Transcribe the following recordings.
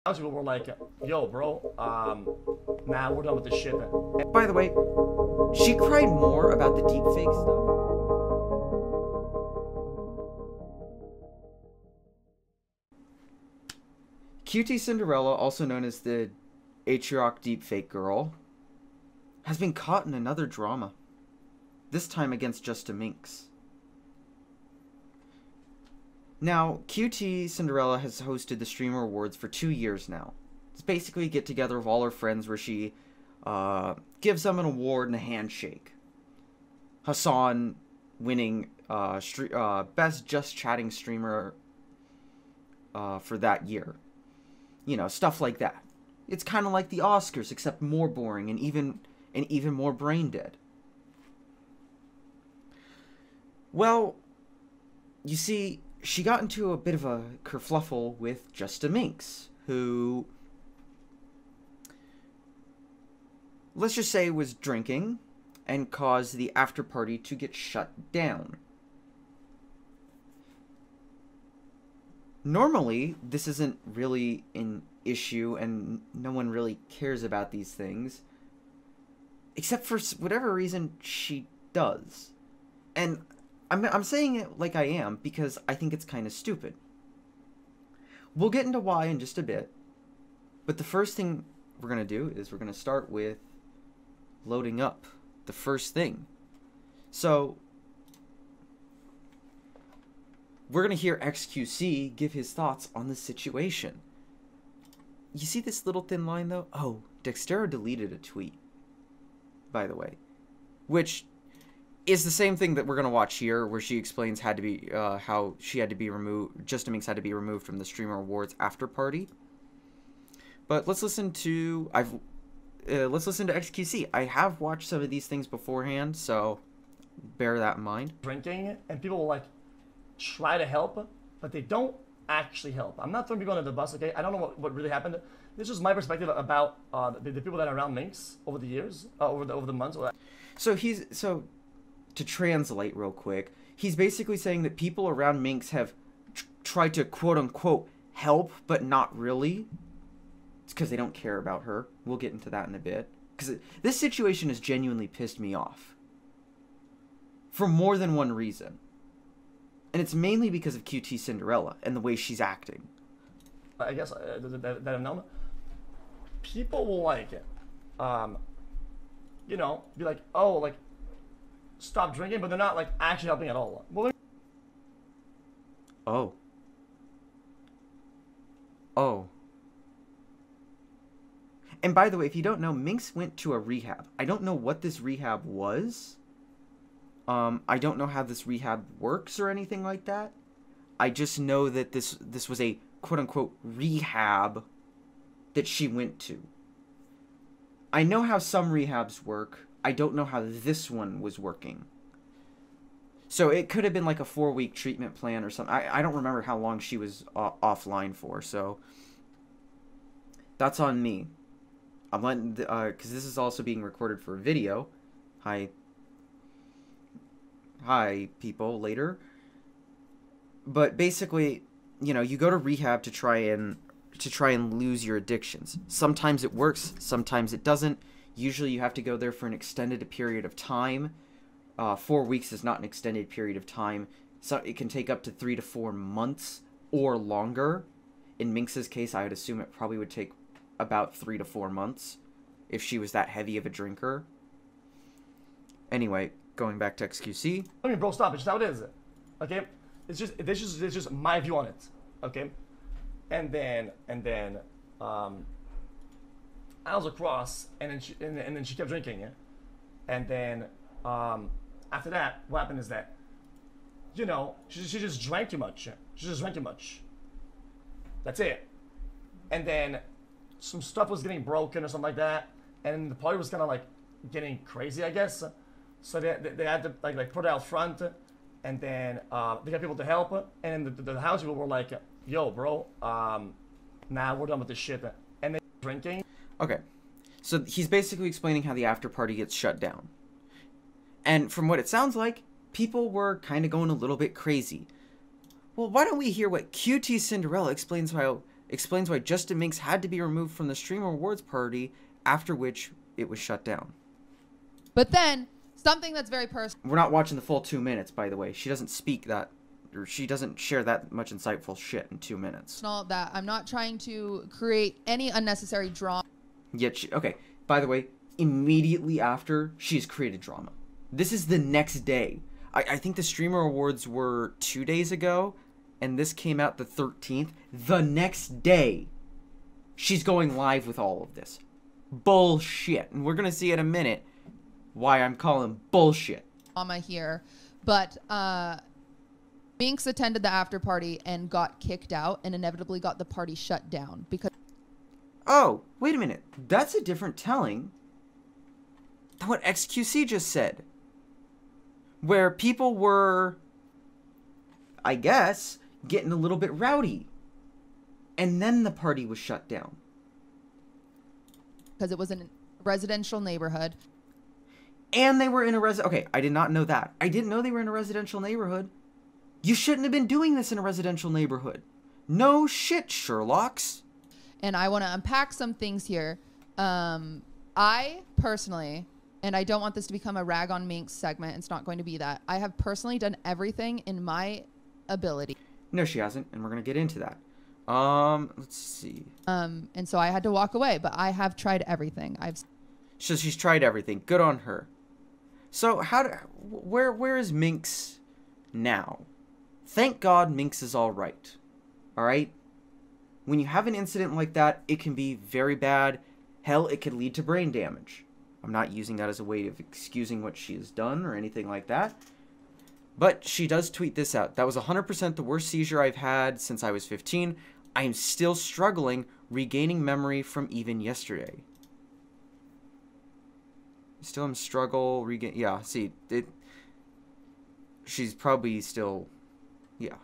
People were like, yo, bro, nah, we're done with this shit. By the way, she cried more about the deepfake stuff. QTCinderella, also known as the Atrioc deepfake girl, has been caught in another drama. This time against JustaMinx. Now, QTCinderella has hosted the Streamer Awards for 2 years now. It's basically a get-together of all her friends where she gives them an award and a handshake. Hassan winning Best Just Chatting Streamer for that year. You know, stuff like that. It's kind of like the Oscars, except more boring and even more brain-dead. Well, you see, she got into a bit of a kerfluffle with JustaMinx, who, let's just say, was drinking and caused the after party to get shut down. Normally, this isn't really an issue and no one really cares about these things, except for whatever reason she does. And I'm saying it like I am because I think it's kind of stupid. We'll get into why in just a bit, but the first thing we're going to do is we're going to start with loading up the first thing. So, we're going to hear XQC give his thoughts on the situation. You see this little thin line though? Oh, Dextero deleted a tweet, by the way, which is the same thing that we're going to watch here, where she explains how she had to be removed, JustaMinx had to be removed from the Streamer Awards after party. But let's listen to XQC. I have watched some of these things beforehand, so bear that in mind. Drinking, and people will like try to help, but they don't actually help. I'm not throwing people under the bus, okay? I don't know what really happened. This is my perspective about the people that are around Minx over the years, over the months. So to translate real quick, he's basically saying that people around Minx have tried to quote-unquote help, but not really. It's because they don't care about her. We'll get into that in a bit. Because this situation has genuinely pissed me off. For more than one reason. And it's mainly because of QTCinderella and the way she's acting. I guess that I've known. People will like it. You know, be like, oh, like, stop drinking, but they're not like actually helping at all. Well, Oh. And by the way, if you don't know, Minx went to a rehab. I don't know what this rehab was. I don't know how this rehab works or anything like that. I just know that this was a quote-unquote rehab that she went to. I know how some rehabs work. I don't know how this one was working. So it could have been like a 4-week treatment plan or something. I don't remember how long she was offline for, so that's on me. I'm letting, because this is also being recorded for a video. Hi, people, later. But basically, you know, you go to rehab to try and lose your addictions. Sometimes it works, sometimes it doesn't. Usually you have to go there for an extended period of time. 4 weeks is not an extended period of time. So it can take up to 3 to 4 months or longer. In Minx's case, I would assume it probably would take about 3 to 4 months if she was that heavy of a drinker. Anyway, going back to XQC. I mean, bro, stop. It's just how it is. Okay? It's just my view on it. Okay? And then I was across, and then she kept drinking, and then after that, what happened is that, you know, she just drank too much. She just drank too much. That's it. And then some stuff was getting broken or something like that, and the party was kind of like getting crazy, I guess. So they had to like put it out front, and then they got people to help, and the house people were like, yo, bro, nah, we're done with this shit. And they drinking. Okay, so he's basically explaining how the after party gets shut down. And from what it sounds like, people were kind of going a little bit crazy. Well, why don't we hear what QTCinderella explains explains why JustaMinx had to be removed from the streamer awards party, after which it was shut down. But then, something that's very personal. We're not watching the full 2 minutes, by the way. She doesn't speak that, or she doesn't share that much insightful shit in 2 minutes. That I'm not trying to create any unnecessary drama. Yet okay, by the way, immediately after, she's created drama. This is the next day. I think the streamer awards were 2 days ago, and this came out the 13th. The next day, she's going live with all of this. Bullshit. And we're going to see in a minute why I'm calling bullshit. Drama here. But Minx attended the after party and got kicked out and inevitably got the party shut down because... Oh, wait a minute. That's a different telling than what XQC just said. Where people were, I guess, getting a little bit rowdy. And then the party was shut down. Because it was in a residential neighborhood. And they were in a okay, I did not know that. I didn't know they were in a residential neighborhood. You shouldn't have been doing this in a residential neighborhood. No shit, Sherlocks. And I want to unpack some things here. I personally, and I don't want this to become a rag on Minx segment. It's not going to be that. I have personally done everything in my ability. No, she hasn't, and we're going to get into that. Let's see. And so I had to walk away, but I have tried everything. So she's tried everything. Good on her. So where is Minx now? Thank God Minx is all right. All right? When you have an incident like that, it can be very bad. Hell, it could lead to brain damage. I'm not using that as a way of excusing what she has done or anything like that. But she does tweet this out. That was 100% the worst seizure I've had since I was 15. I am still struggling regaining memory from even yesterday. Still am yeah, see, she's probably still, yeah.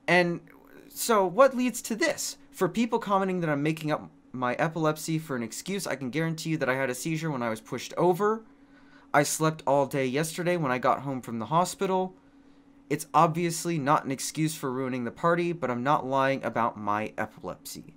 And so what leads to this? For people commenting that I'm making up my epilepsy for an excuse, I can guarantee you that I had a seizure when I was pushed over. I slept all day yesterday when I got home from the hospital. It's obviously not an excuse for ruining the party, but I'm not lying about my epilepsy.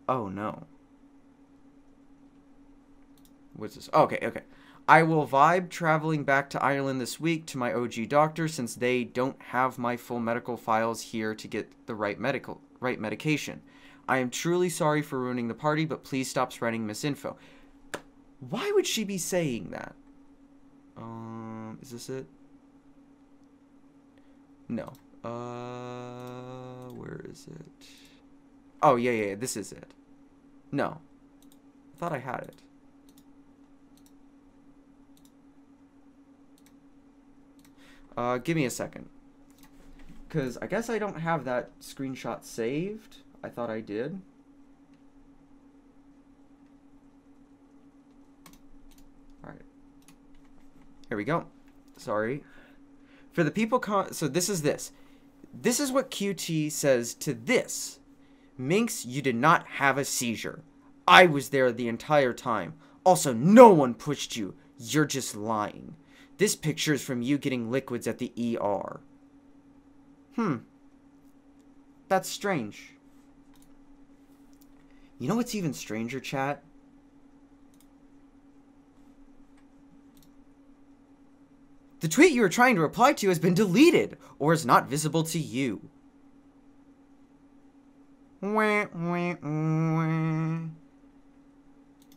Oh no. What's this? Okay. I will vibe traveling back to Ireland this week to my OG doctor since they don't have my full medical files here to get the right medication. I am truly sorry for ruining the party, but please stop spreading misinfo. Why would she be saying that? Is this it? No. Where is it? Oh, yeah, this is it. No. I thought I had it. Give me a second. Because I guess I don't have that screenshot saved. I thought I did. Alright. Here we go. Sorry. For the people so this is this. This is what QT says to this. Minx, you did not have a seizure. I was there the entire time. Also, no one pushed you. You're just lying. This picture is from you getting liquids at the ER. That's strange. You know what's even stranger, chat? The tweet you were trying to reply to has been deleted, or is not visible to you.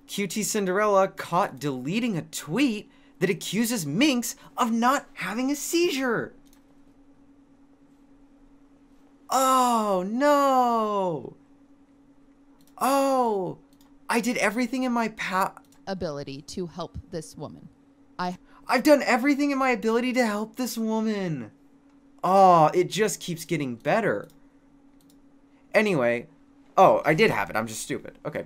QTCinderella caught deleting a tweet that accuses Minx of not having a seizure. Oh, no. Oh, I did everything in my ability to help this woman. I've done everything in my ability to help this woman. Oh, it just keeps getting better. Anyway, oh, I did have it. I'm just stupid. Okay.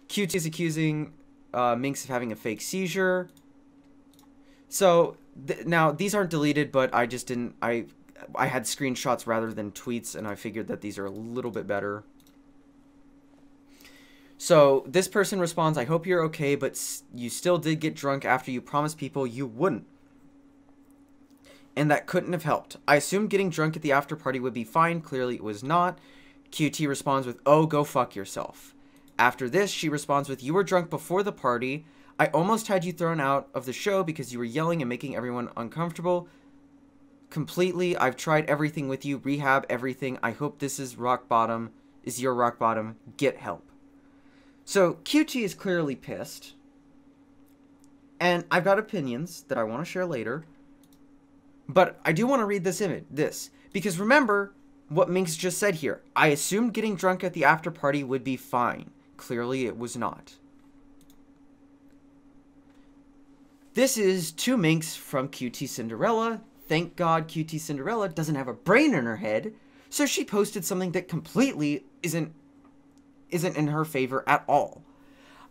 QT is accusing Minx of having a fake seizure. So now these aren't deleted, but I just didn't. I had screenshots rather than tweets, and I figured that these are a little bit better. So this person responds, I hope you're okay, but you still did get drunk after you promised people you wouldn't. and that couldn't have helped. I assumed getting drunk at the after party would be fine. Clearly it was not. QT responds with, oh, go fuck yourself. After this, she responds with, you were drunk before the party. I almost had you thrown out of the show because you were yelling and making everyone uncomfortable. Completely, I've tried everything with you, rehab, everything. I hope this is rock bottom, is your rock bottom. Get help. So, QT is clearly pissed. And I've got opinions that I want to share later. But I do want to read this. Because remember what Minx just said here. I assumed getting drunk at the after party would be fine. Clearly it was not. This is to Minx from QTCinderella. Thank God QTCinderella doesn't have a brain in her head. So she posted something that completely isn't in her favor at all.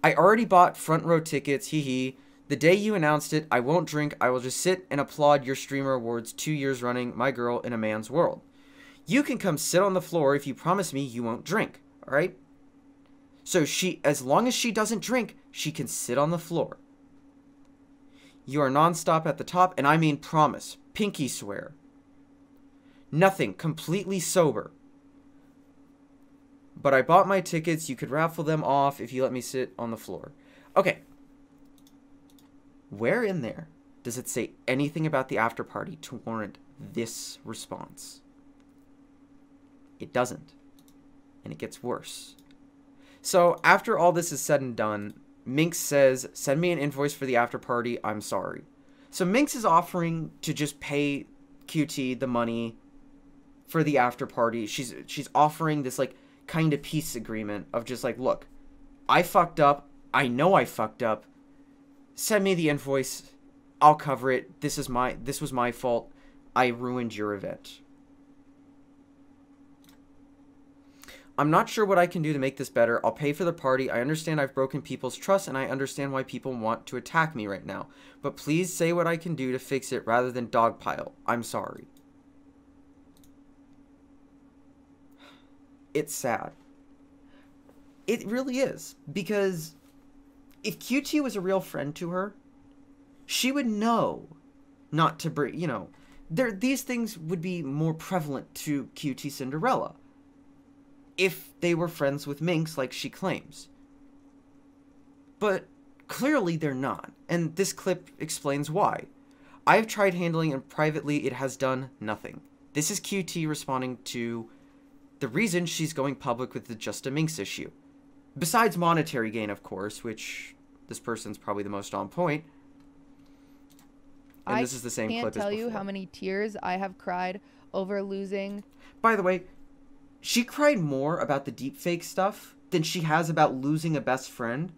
I already bought front row tickets, hee hee. The day you announced it, I won't drink. I will just sit and applaud your streamer awards 2 years running, my girl in a man's world. You can come sit on the floor if you promise me you won't drink, alright? So as long as she doesn't drink, she can sit on the floor. You are nonstop at the top, and I mean promise. Pinky swear. Nothing, completely sober. But I bought my tickets, you could raffle them off if you let me sit on the floor. Okay. Where in there does it say anything about the after party to warrant this response? It doesn't. And it gets worse. So after all this is said and done, Minx says, send me an invoice for the after party, I'm sorry. So Minx is offering to just pay QT the money for the after party. She's offering this like kind of peace agreement of just like, look, I fucked up. I know I fucked up. Send me the invoice. I'll cover it. This was my fault. I ruined your event. I'm not sure what I can do to make this better. I'll pay for the party. I understand I've broken people's trust, and I understand why people want to attack me right now. But please say what I can do to fix it rather than dogpile. I'm sorry. It's sad. It really is. Because if QT was a real friend to her, she would know not to bring, these things would be more prevalent to QTCinderella if they were friends with Minx like she claims. But clearly they're not, and this clip explains why. I have tried handling it privately, it has done nothing. This is QT responding to the reason she's going public with the JustaMinx issue. Besides monetary gain, of course, which this person's probably the most on point. And this is the same clip as before. I can't tell you how many tears I have cried over losing. By the way, she cried more about the deepfake stuff than she has about losing a best friend.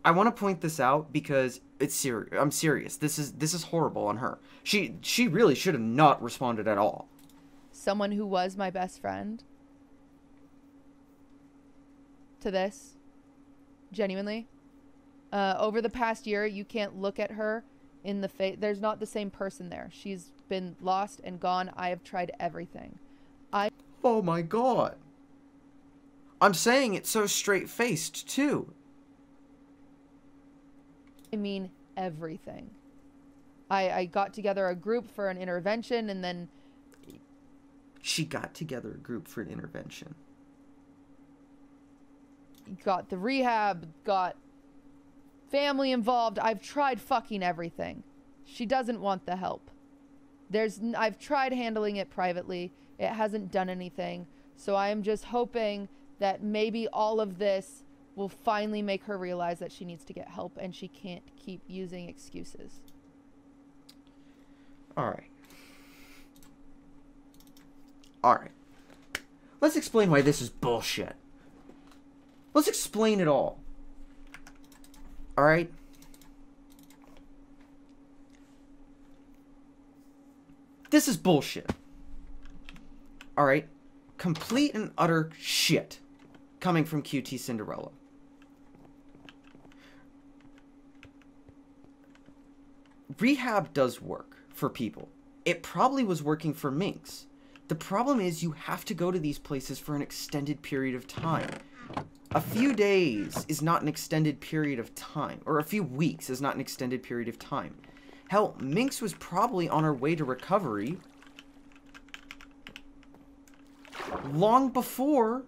I want to point this out because it's serious. I'm serious. This is horrible on her. She really should have not responded at all. Someone who was my best friend to this, genuinely, over the past year, you can't look at her in the face. There's not the same person there. She's been lost and gone. I have tried everything. Oh my God. I'm saying it so straight-faced too. I mean everything. I got together a group for an intervention, and then she got together a group for an intervention. Got the rehab, got family involved. I've tried fucking everything. She doesn't want the help. I've tried handling it privately. It hasn't done anything. So I am just hoping that maybe all of this will finally make her realize that she needs to get help and she can't keep using excuses. All right. Let's explain why this is bullshit. Let's explain it all. All right? This is bullshit. All right? Complete and utter shit coming from QTCinderella. Rehab does work for people. It probably was working for Minx. The problem is you have to go to these places for an extended period of time. A few days is not an extended period of time, or a few weeks is not an extended period of time. Hell, Minx was probably on her way to recovery long before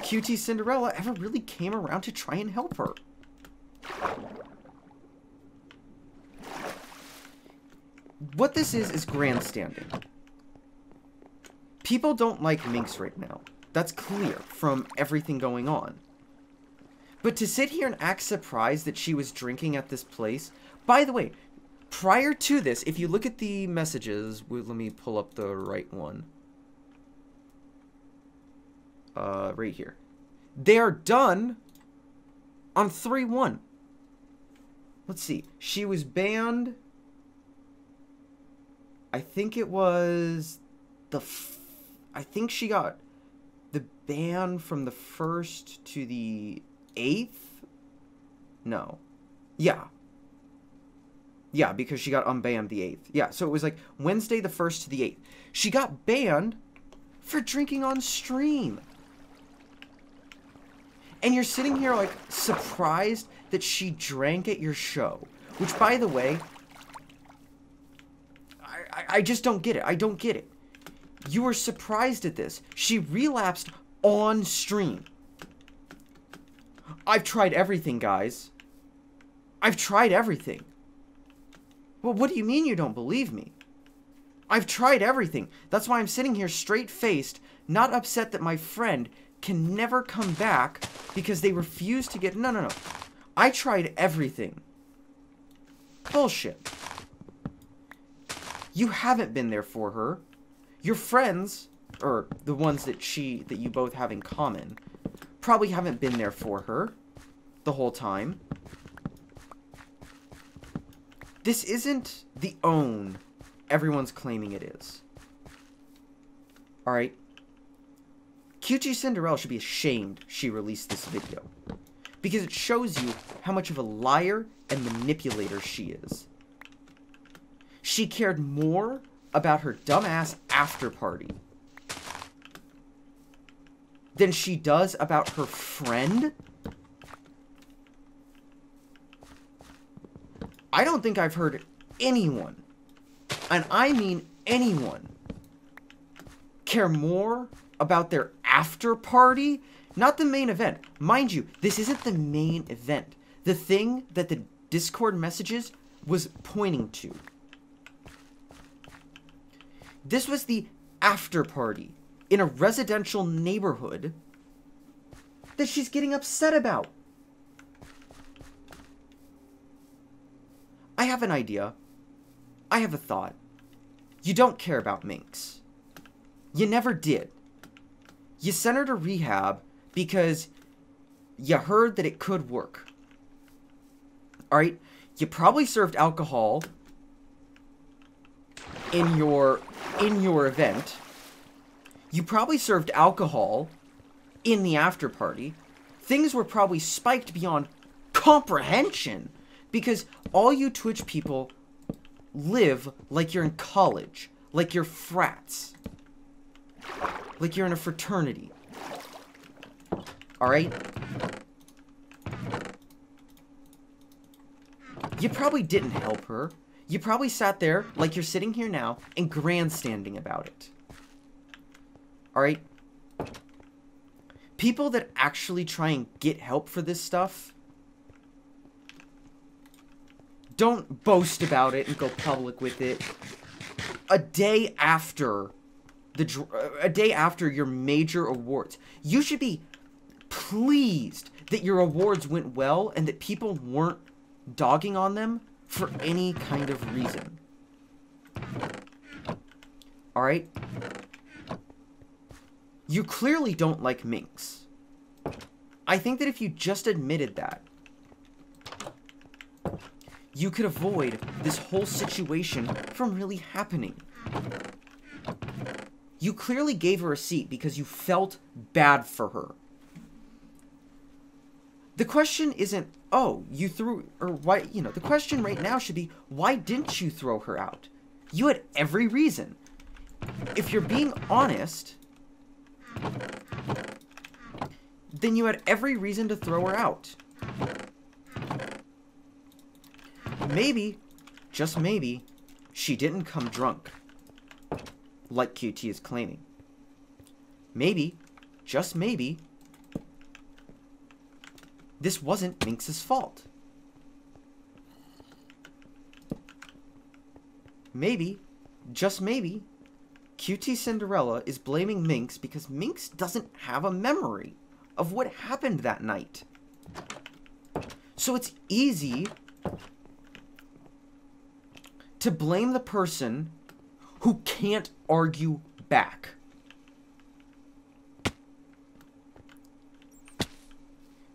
QTCinderella ever really came around to try and help her. What this is grandstanding. People don't like Minx right now. That's clear from everything going on. But to sit here and act surprised that she was drinking at this place... By the way, prior to this, if you look at the messages... Let me pull up the right one. Right here. They are done on 3/1. Let's see. She was banned... I think it was... I think she got the ban from the 1st to the 8th? No. Yeah. Yeah, because she got unbanned the 8th. Yeah, so it was like Wednesday the 1st to the 8th. She got banned for drinking on stream. And you're sitting here like surprised that she drank at your show. Which, by the way, I just don't get it. I don't get it. You were surprised at this. She relapsed on stream. I've tried everything, guys. I've tried everything. Well, what do you mean you don't believe me? I've tried everything. That's why I'm sitting here straight-faced, not upset that my friend can never come back because they refuse to get... No. I tried everything. Bullshit. You haven't been there for her. Your friends, or the ones that you both have in common, probably haven't been there for her the whole time. This isn't the own everyone's claiming it is. Alright? QTCinderella should be ashamed she released this video. Because it shows you how much of a liar and manipulator she is. She cared more about her dumbass after party than she does about her friend. I don't think I've heard anyone, and I mean anyone, care more about their after party, not the main event. Mind you, this isn't the main event. The thing that the Discord messages was pointing to. This was the after party in a residential neighborhood that she's getting upset about. I have an idea. I have a thought. You don't care about Minx. You never did. You sent her to rehab because you heard that it could work. Alright? You probably served alcohol in your event. You probably served alcohol in the after party. Things were probably spiked beyond comprehension because all you Twitch people live like you're in college, like you're frats, like you're in a fraternity. Alright? You probably didn't help her. You probably sat there, like you're sitting here now, and grandstanding about it. Alright? People that actually try and get help for this stuff don't boast about it and go public with it a day after your major awards. You should be pleased that your awards went well and that people weren't dogging on them for any kind of reason. Alright? You clearly don't like Minx. I think that if you just admitted that, you could avoid this whole situation from really happening. You clearly gave her a seat because you felt bad for her. The question isn't, oh, you threw, or why, the question right now should be, why didn't you throw her out? You had every reason. If you're being honest, then you had every reason to throw her out. Maybe just maybe, she didn't come drunk, like QT is claiming. Maybe, just maybe, this wasn't Minx's fault. Maybe, just maybe, QTCinderella is blaming Minx because Minx doesn't have a memory of what happened that night. So it's easy to blame the person who can't argue back.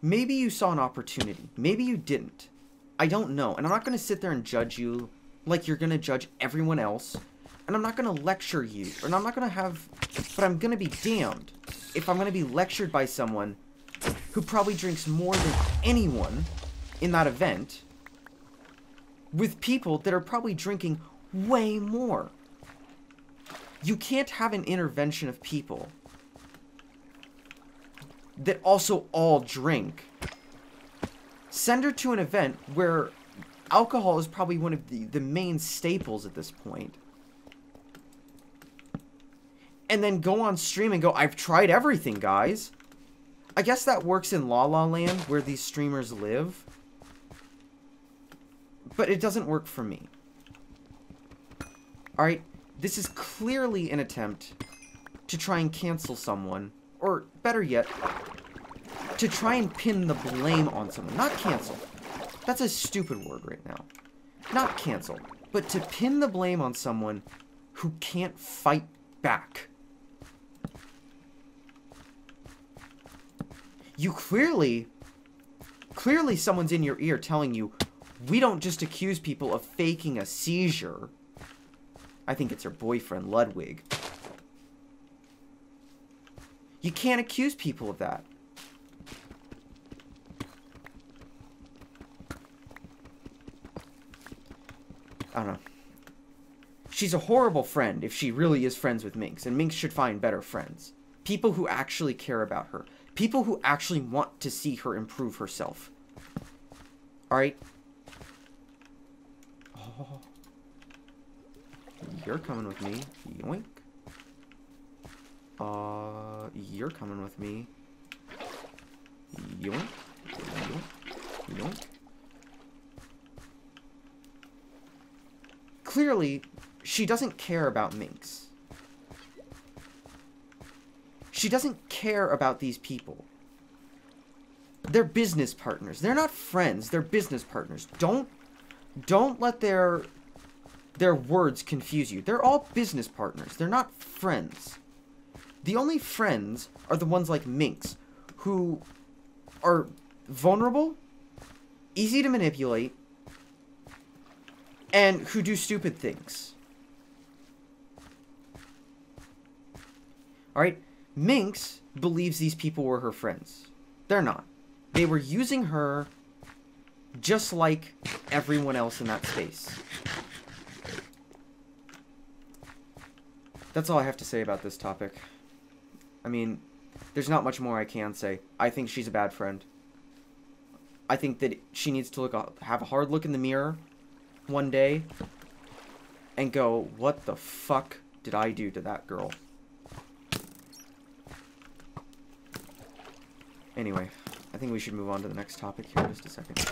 Maybe you saw an opportunity. Maybe you didn't. I don't know. And I'm not going to sit there and judge you like you're going to judge everyone else. And I'm not going to lecture you. And I'm not going to have... But I'm going to be damned if I'm going to be lectured by someone who probably drinks more than anyone in that event, with people that are probably drinking way more. You can't have an intervention of people that also all drink. Send her to an event where alcohol is probably one of the main staples at this point. And then go on stream and go, I've tried everything, guys. I guess that works in La La Land, where these streamers live. But it doesn't work for me. Alright, this is clearly an attempt to try and cancel someone. Or, better yet, to try and pin the blame on someone. Not cancel. That's a stupid word right now. Not cancel. But to pin the blame on someone who can't fight back. You clearly someone's in your ear telling you, we don't just accuse people of faking a seizure. I think it's her boyfriend, Ludwig. You can't accuse people of that. I don't know. She's a horrible friend if she really is friends with Minx, and Minx should find better friends. People who actually care about her. People who actually want to see her improve herself. Alright? Oh. You're coming with me. Yoink. You're coming with me. Yoink. Yoink. Yoink. Clearly, she doesn't care about Minx. She doesn't care about these people. They're business partners. They're not friends. They're business partners. Don't let their words confuse you. They're all business partners. They're not friends. The only friends are the ones like Minx, who are vulnerable, easy to manipulate, and who do stupid things. Alright? Minx believes these people were her friends. They're not. They were using her just like everyone else in that space. That's all I have to say about this topic. I mean, there's not much more I can say. I think she's a bad friend. I think that she needs to have a hard look in the mirror one day and go, what the fuck did I do to that girl? Anyway, I think we should move on to the next topic here in just a second.